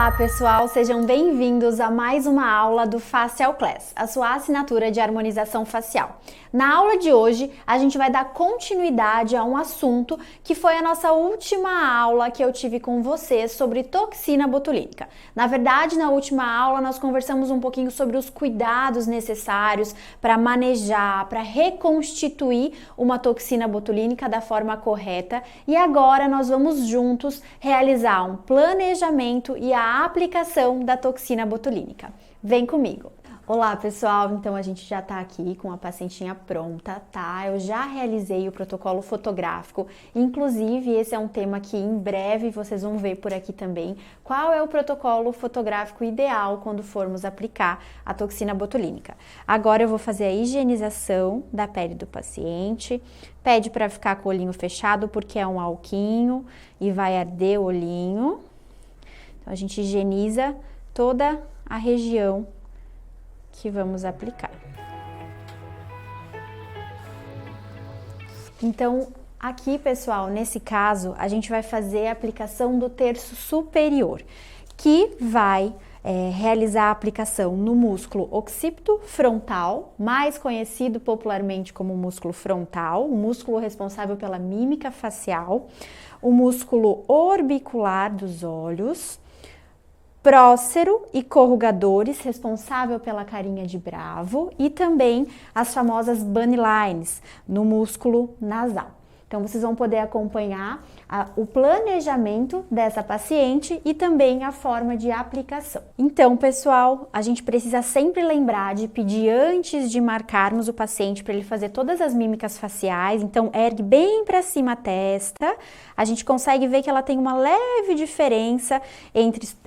Olá pessoal, sejam bem-vindos a mais uma aula do Facial Class, a sua assinatura de harmonização facial. Na aula de hoje, a gente vai dar continuidade a um assunto que foi a nossa última aula que eu tive com vocês sobre toxina botulínica. Na verdade, na última aula nós conversamos um pouquinho sobre os cuidados necessários para manejar, para reconstituir uma toxina botulínica da forma correta, e agora nós vamos juntos realizar um planejamento e a aplicação da toxina botulínica. Vem comigo! Olá pessoal, então a gente já tá aqui com a pacientinha pronta, tá? Eu já realizei o protocolo fotográfico, inclusive esse é um tema que em breve vocês vão ver por aqui também. Qual é o protocolo fotográfico ideal quando formos aplicar a toxina botulínica? Agora eu vou fazer a higienização da pele do paciente, pede para ficar com o olhinho fechado porque é um alquinho e vai arder o olhinho. Então a gente higieniza toda a região que vamos aplicar. Então, aqui, pessoal, nesse caso, a gente vai fazer a aplicação do terço superior, que vai realizar a aplicação no músculo occipito frontal, mais conhecido popularmente como músculo frontal, o músculo responsável pela mímica facial, o músculo orbicular dos olhos, prócero e corrugadores, responsável pela carinha de bravo, e também as famosas bunny lines no músculo nasal. Então, vocês vão poder acompanhar o planejamento dessa paciente e também a forma de aplicação. Então, pessoal, a gente precisa sempre lembrar de pedir antes de marcarmos o paciente para ele fazer todas as mímicas faciais. Então, ergue bem para cima a testa. A gente consegue ver que ela tem uma leve diferença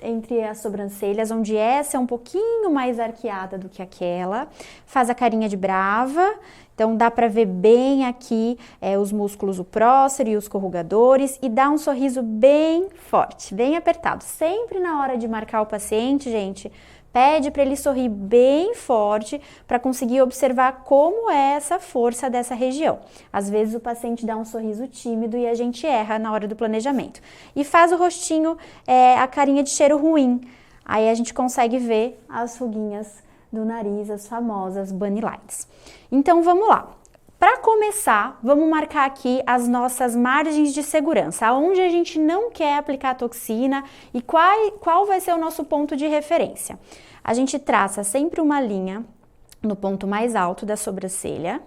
entre as sobrancelhas, onde essa é um pouquinho mais arqueada do que aquela. Faz a carinha de brava. Então, dá para ver bem aqui os músculos, o prócero e os corrugadores, e dá um sorriso bem forte, bem apertado. Sempre na hora de marcar o paciente, gente, pede para ele sorrir bem forte para conseguir observar como é essa força dessa região. Às vezes o paciente dá um sorriso tímido e a gente erra na hora do planejamento. E faz o rostinho, a carinha de cheiro ruim. Aí a gente consegue ver as ruguinhas do nariz, as famosas bunny lines. Então vamos lá. Para começar, vamos marcar aqui as nossas margens de segurança, onde a gente não quer aplicar a toxina e qual vai ser o nosso ponto de referência. A gente traça sempre uma linha no ponto mais alto da sobrancelha.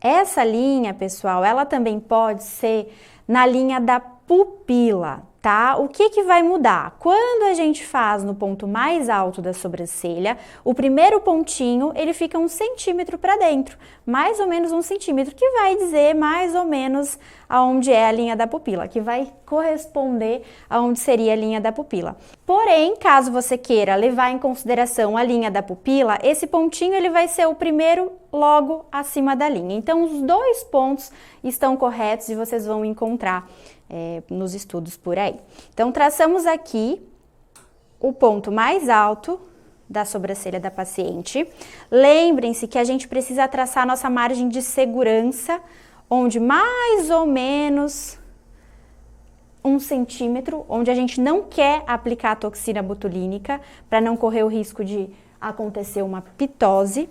Essa linha, pessoal, ela também pode ser na linha da pupila, tá? O que vai mudar? Quando a gente faz no ponto mais alto da sobrancelha, o primeiro pontinho, ele fica 1 centímetro para dentro, mais ou menos 1 centímetro, que vai dizer mais ou menos aonde é a linha da pupila, que vai corresponder aonde seria a linha da pupila. Porém, caso você queira levar em consideração a linha da pupila, esse pontinho ele vai ser o primeiro logo acima da linha. Então, os dois pontos estão corretos e vocês vão encontrar nos estudos por aí. Então, traçamos aqui o ponto mais alto da sobrancelha da paciente. Lembrem-se que a gente precisa traçar a nossa margem de segurança, onde mais ou menos 1 centímetro, onde a gente não quer aplicar a toxina botulínica, para não correr o risco de acontecer uma pitose.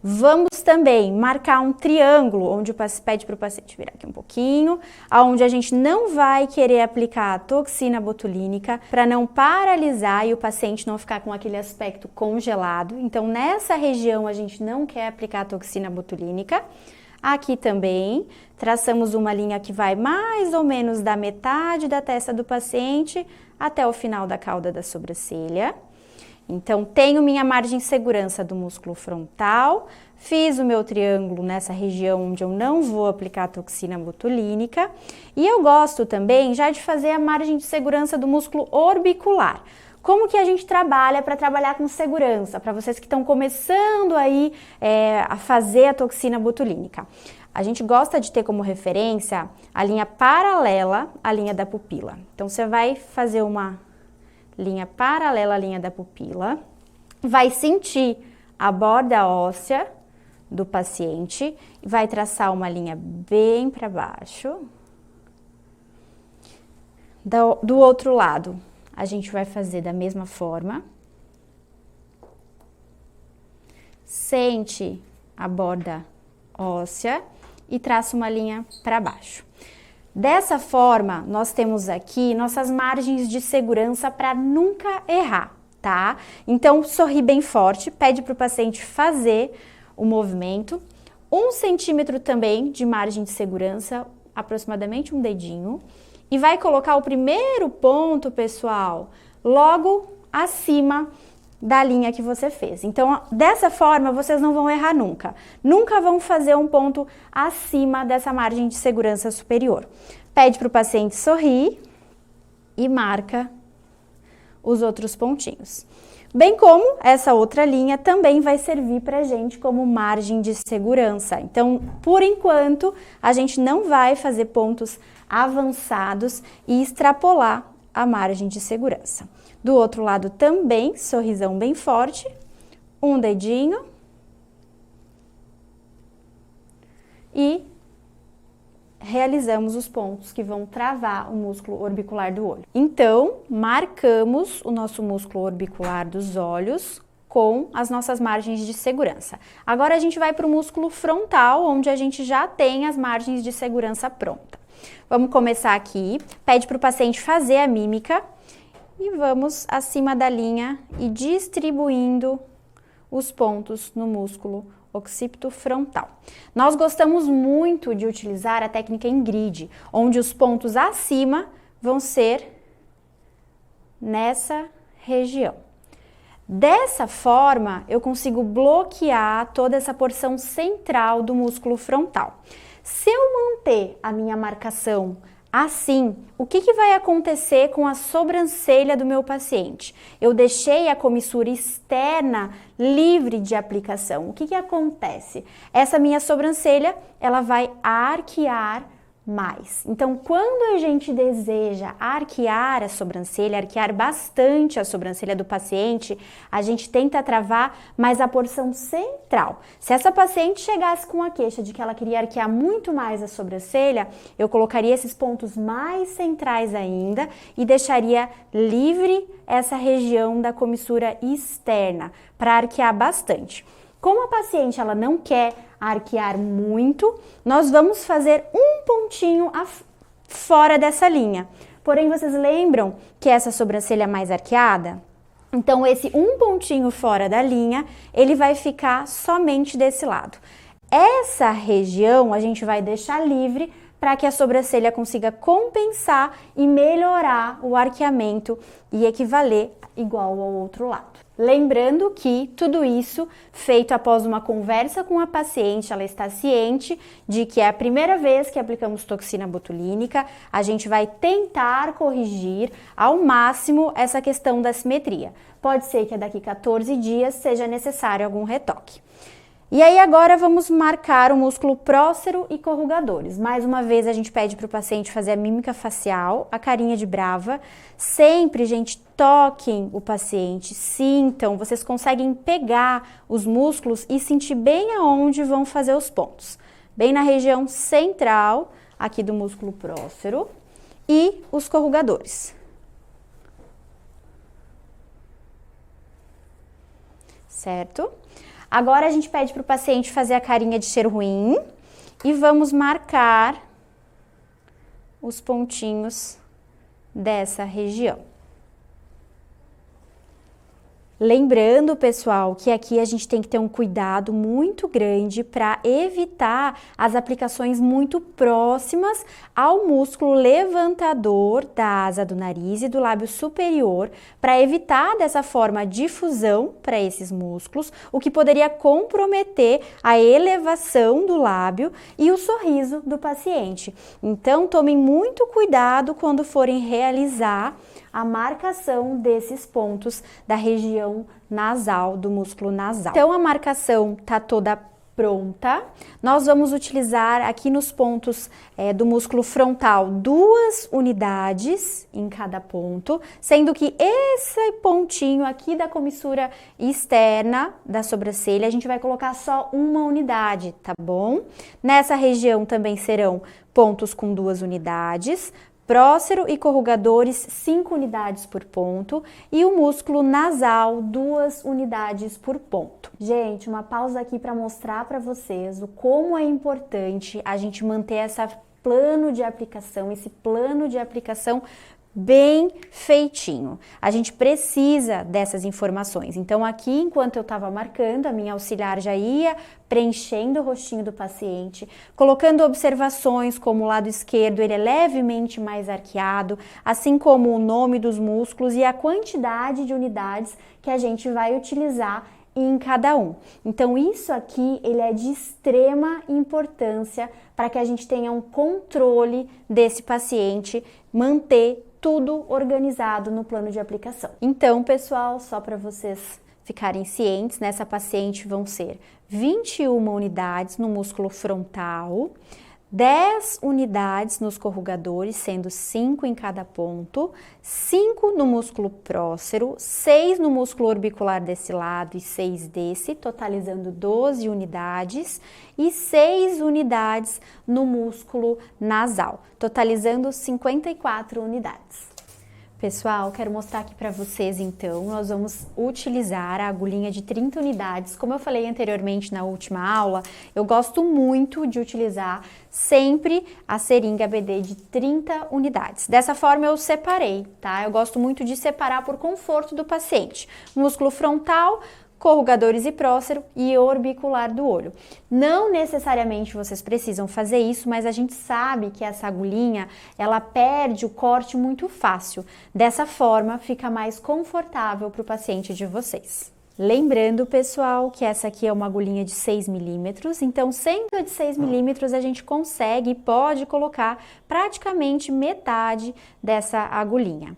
Vamos também marcar um triângulo, onde o paciente pede para o paciente virar aqui um pouquinho, onde a gente não vai querer aplicar a toxina botulínica para não paralisar e o paciente não ficar com aquele aspecto congelado. Então, nessa região a gente não quer aplicar a toxina botulínica. Aqui também, traçamos uma linha que vai mais ou menos da metade da testa do paciente até o final da cauda da sobrancelha. Então, tenho minha margem de segurança do músculo frontal, fiz o meu triângulo nessa região onde eu não vou aplicar a toxina botulínica, e eu gosto também já de fazer a margem de segurança do músculo orbicular. Como que a gente trabalha para trabalhar com segurança, para vocês que estão começando aí a fazer a toxina botulínica? A gente gosta de ter como referência a linha paralela à linha da pupila. Então, você vai fazer uma linha paralela à linha da pupila, vai sentir a borda óssea do paciente, vai traçar uma linha bem para baixo, Do outro lado, a gente vai fazer da mesma forma. Sente a borda óssea e traça uma linha para baixo. Dessa forma, nós temos aqui nossas margens de segurança para nunca errar, tá? Então, sorri bem forte, pede para o paciente fazer o movimento. 1 centímetro também de margem de segurança, aproximadamente um dedinho. E vai colocar o primeiro ponto, pessoal, logo acima da linha que você fez. Então, dessa forma, vocês não vão errar nunca. Nunca vão fazer um ponto acima dessa margem de segurança superior. Pede para o paciente sorrir e marca os outros pontinhos. Bem como essa outra linha também vai servir para a gente como margem de segurança. Então, por enquanto, a gente não vai fazer pontos avançados e extrapolar a margem de segurança. Do outro lado também, sorrisão bem forte, um dedinho e realizamos os pontos que vão travar o músculo orbicular do olho. Então, marcamos o nosso músculo orbicular dos olhos com as nossas margens de segurança. Agora a gente vai para o músculo frontal, onde a gente já tem as margens de segurança pronta. Vamos começar aqui, pede para o paciente fazer a mímica e vamos acima da linha e distribuindo os pontos no músculo occipito frontal. Nós gostamos muito de utilizar a técnica em grid, onde os pontos acima vão ser nessa região. Dessa forma, eu consigo bloquear toda essa porção central do músculo frontal. Se eu manter a minha marcação assim, o que vai acontecer com a sobrancelha do meu paciente? Eu deixei a comissura externa livre de aplicação. O que acontece? Essa minha sobrancelha, ela vai arquear mais. Então, quando a gente deseja arquear a sobrancelha, arquear bastante a sobrancelha do paciente, a gente tenta travar mais a porção central. Se essa paciente chegasse com a queixa de que ela queria arquear muito mais a sobrancelha, eu colocaria esses pontos mais centrais ainda e deixaria livre essa região da comissura externa para arquear bastante. Como a paciente ela não quer arquear muito, nós vamos fazer um pontinho fora dessa linha. Porém, vocês lembram que essa sobrancelha é mais arqueada? Então, esse um pontinho fora da linha, ele vai ficar somente desse lado. Essa região a gente vai deixar livre para que a sobrancelha consiga compensar e melhorar o arqueamento e equivaler igual ao outro lado. Lembrando que tudo isso feito após uma conversa com a paciente, ela está ciente de que é a primeira vez que aplicamos toxina botulínica, a gente vai tentar corrigir ao máximo essa questão da simetria. Pode ser que daqui 14 dias seja necessário algum retoque. E aí agora vamos marcar o músculo prócero e corrugadores. Mais uma vez a gente pede para o paciente fazer a mímica facial, a carinha de brava. Sempre, gente, toquem o paciente, sintam, vocês conseguem pegar os músculos e sentir bem aonde vão fazer os pontos. Bem na região central aqui do músculo prócero e os corrugadores. Certo? Agora a gente pede para o paciente fazer a carinha de cheiro ruim e vamos marcar os pontinhos dessa região. Lembrando, pessoal, que aqui a gente tem que ter um cuidado muito grande para evitar as aplicações muito próximas ao músculo levantador da asa do nariz e do lábio superior, para evitar dessa forma a difusão para esses músculos, o que poderia comprometer a elevação do lábio e o sorriso do paciente. Então, tomem muito cuidado quando forem realizar a marcação desses pontos da região nasal, do músculo nasal. Então, a marcação tá toda pronta. Nós vamos utilizar aqui nos pontos do músculo frontal 2 unidades em cada ponto, sendo que esse pontinho aqui da comissura externa da sobrancelha, a gente vai colocar só uma unidade, tá bom? Nessa região também serão pontos com 2 unidades, prócero e corrugadores 5 unidades por ponto e o músculo nasal 2 unidades por ponto. Gente, uma pausa aqui para mostrar para vocês o como é importante a gente manter esse plano de aplicação bem feitinho. A gente precisa dessas informações. Então aqui, enquanto eu estava marcando, a minha auxiliar já ia preenchendo o rostinho do paciente, colocando observações como o lado esquerdo ele é levemente mais arqueado, assim como o nome dos músculos e a quantidade de unidades que a gente vai utilizar em cada um. Então isso aqui ele é de extrema importância para que a gente tenha um controle desse paciente, manter tudo organizado no plano de aplicação. Então, pessoal, só para vocês ficarem cientes, nessa paciente vão ser 21 unidades no músculo frontal, 10 unidades nos corrugadores, sendo 5 em cada ponto, 5 no músculo prócero, 6 no músculo orbicular desse lado e 6 desse, totalizando 12 unidades, e 6 unidades no músculo nasal, totalizando 54 unidades. Pessoal, quero mostrar aqui para vocês então, nós vamos utilizar a agulhinha de 30 unidades. Como eu falei anteriormente na última aula, eu gosto muito de utilizar sempre a seringa BD de 30 unidades. Dessa forma eu separei, tá? Eu gosto muito de separar por conforto do paciente. Músculo frontal, corrugadores e prócero e orbicular do olho. Não necessariamente vocês precisam fazer isso, mas a gente sabe que essa agulhinha, ela perde o corte muito fácil. Dessa forma, fica mais confortável para o paciente de vocês. Lembrando, pessoal, que essa aqui é uma agulhinha de 6 milímetros, então sendo a de 6 milímetros, a gente consegue e pode colocar praticamente metade dessa agulhinha.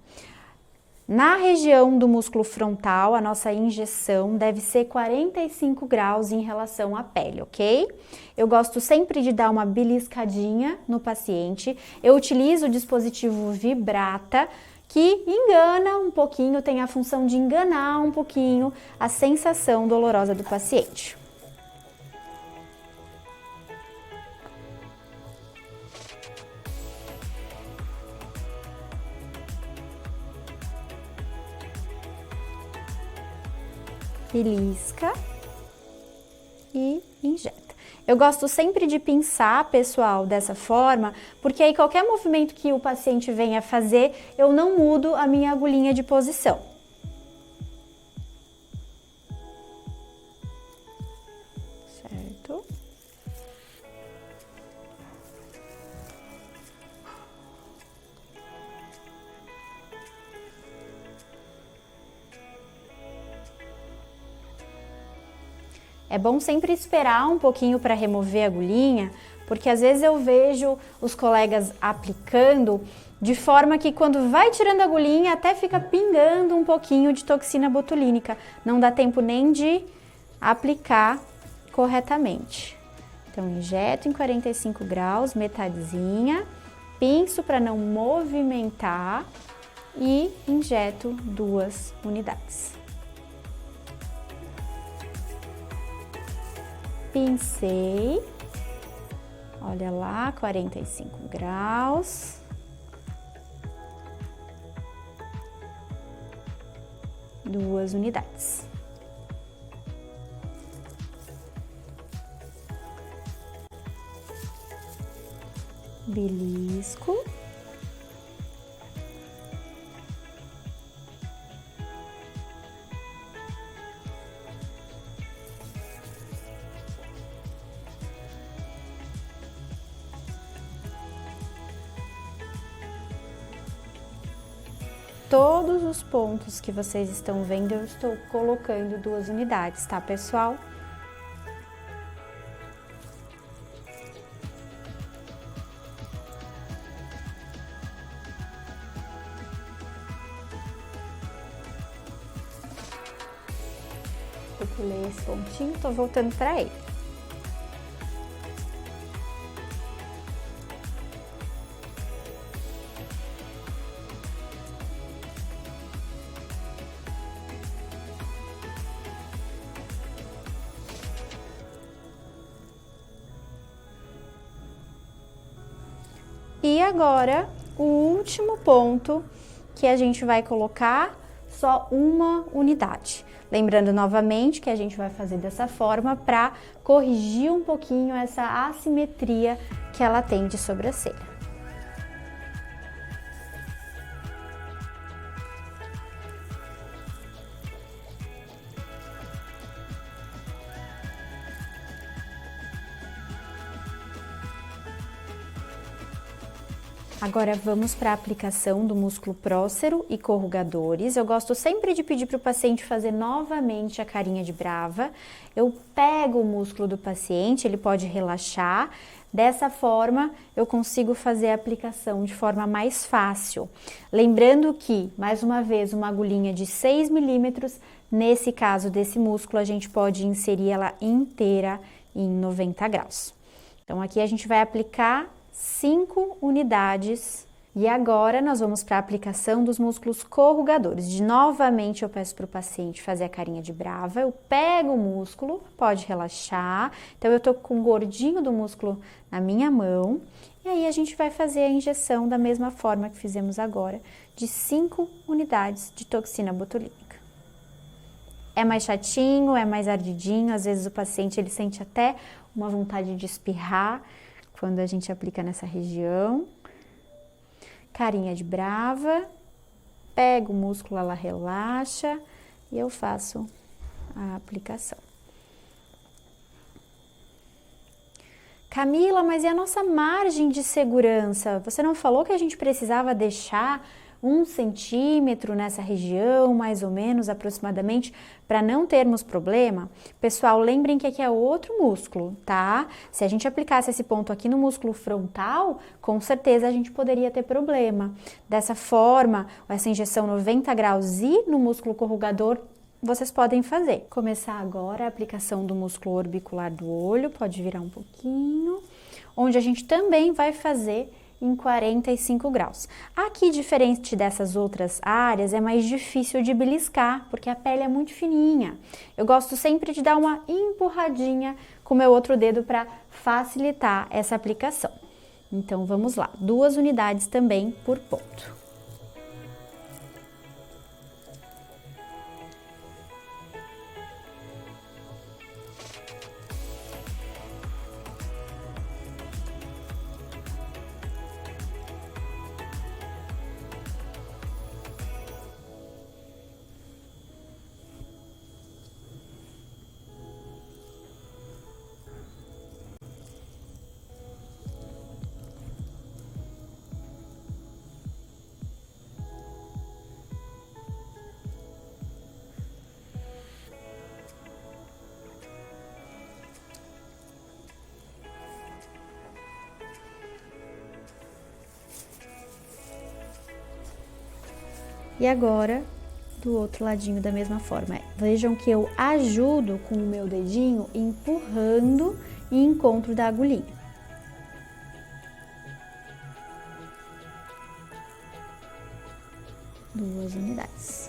Na região do músculo frontal, a nossa injeção deve ser 45 graus em relação à pele, ok? Eu gosto sempre de dar uma beliscadinha no paciente. Eu utilizo o dispositivo Vibrata, que engana um pouquinho, tem a função de enganar um pouquinho a sensação dolorosa do paciente. Belisca e injeta. Eu gosto sempre de pinçar, pessoal, dessa forma, porque aí qualquer movimento que o paciente venha fazer, eu não mudo a minha agulhinha de posição. Certo? É bom sempre esperar um pouquinho para remover a agulhinha, porque às vezes eu vejo os colegas aplicando de forma que quando vai tirando a agulhinha até fica pingando um pouquinho de toxina botulínica. Não dá tempo nem de aplicar corretamente. Então injeto em 45 graus, metadezinha, pinço para não movimentar e injeto 2 unidades. Pincei, olha lá, 45 graus. Duas unidades. Belisco. Todos os pontos que vocês estão vendo, eu estou colocando 2 unidades, tá, pessoal? Eu pulei esse pontinho, tô voltando para ele. E agora, o último ponto que a gente vai colocar só uma unidade. Lembrando novamente que a gente vai fazer dessa forma para corrigir um pouquinho essa assimetria que ela tem de sobrancelha. Agora vamos para a aplicação do músculo prócero e corrugadores. Eu gosto sempre de pedir para o paciente fazer novamente a carinha de brava. Eu pego o músculo do paciente, ele pode relaxar. Dessa forma, eu consigo fazer a aplicação de forma mais fácil. Lembrando que, mais uma vez, uma agulhinha de 6 milímetros, nesse caso desse músculo, a gente pode inserir ela inteira em 90 graus. Então, aqui a gente vai aplicar 5 unidades e agora nós vamos para a aplicação dos músculos corrugadores. Novamente eu peço para o paciente fazer a carinha de brava, eu pego o músculo, pode relaxar, então eu tô com o gordinho do músculo na minha mão e aí a gente vai fazer a injeção da mesma forma que fizemos agora, de 5 unidades de toxina botulínica. É mais chatinho, é mais ardidinho, às vezes o paciente ele sente até uma vontade de espirrar quando a gente aplica nessa região. Carinha de brava, pego o músculo, ela relaxa e eu faço a aplicação. Camila, mas e a nossa margem de segurança? Você não falou que a gente precisava deixar 1 centímetro nessa região, mais ou menos, aproximadamente, para não termos problema? Pessoal, lembrem que aqui é outro músculo, tá? Se a gente aplicasse esse ponto aqui no músculo frontal, com certeza a gente poderia ter problema. Dessa forma, essa injeção 90 graus e no músculo corrugador, vocês podem fazer. Começar agora a aplicação do músculo orbicular do olho, pode virar um pouquinho, onde a gente também vai fazer em 45 graus. Aqui, diferente dessas outras áreas, é mais difícil de beliscar, porque a pele é muito fininha. Eu gosto sempre de dar uma empurradinha com o meu outro dedo para facilitar essa aplicação. Então, vamos lá. 2 unidades também por ponto. E agora, do outro ladinho da mesma forma. Vejam que eu ajudo com o meu dedinho empurrando em encontro da agulhinha. Duas unidades.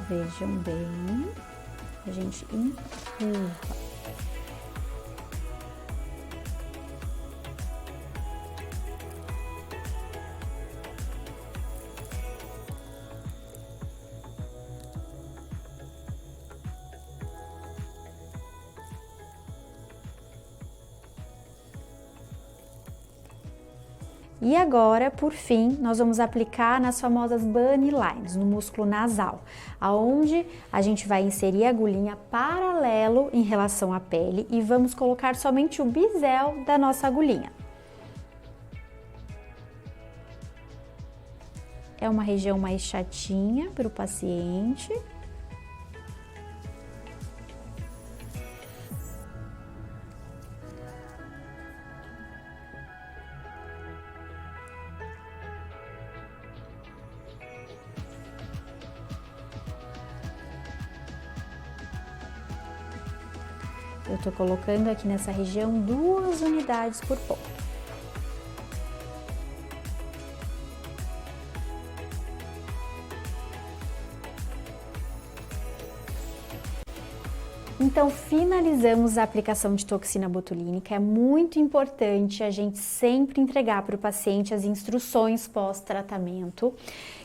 Vejam bem, a gente empurra. E agora, por fim, nós vamos aplicar nas famosas bunny lines, no músculo nasal, aonde a gente vai inserir a agulhinha paralelo em relação à pele e vamos colocar somente o bisel da nossa agulhinha. É uma região mais chatinha para o paciente. Eu tô colocando aqui nessa região 2 unidades por ponto. Então, finalizamos a aplicação de toxina botulínica. É muito importante a gente sempre entregar para o paciente as instruções pós-tratamento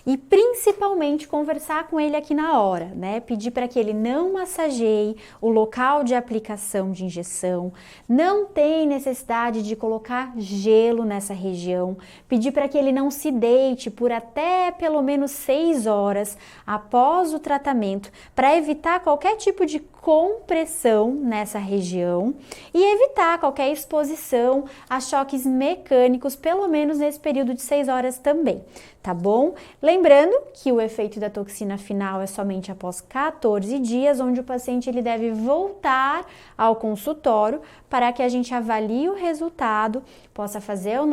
e principalmente conversar com ele aqui na hora, né? Pedir para que ele não massageie o local de aplicação de injeção, não tem necessidade de colocar gelo nessa região, pedir para que ele não se deite por até pelo menos 6 horas após o tratamento, para evitar qualquer tipo de compressão nessa região e evitar qualquer exposição a choques mecânicos, pelo menos nesse período de 6 horas também, tá bom? Lembrando que o efeito da toxina final é somente após 14 dias, onde o paciente ele deve voltar ao consultório para que a gente avalie o resultado, possa fazer o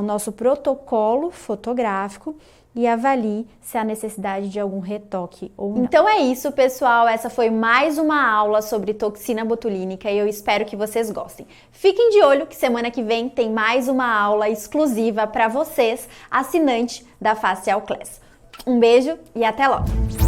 nosso protocolo fotográfico e avalie se há necessidade de algum retoque ou não. Então é isso, pessoal. Essa foi mais uma aula sobre toxina botulínica e eu espero que vocês gostem. Fiquem de olho que semana que vem tem mais uma aula exclusiva para vocês, assinante da Facial Class. Um beijo e até logo!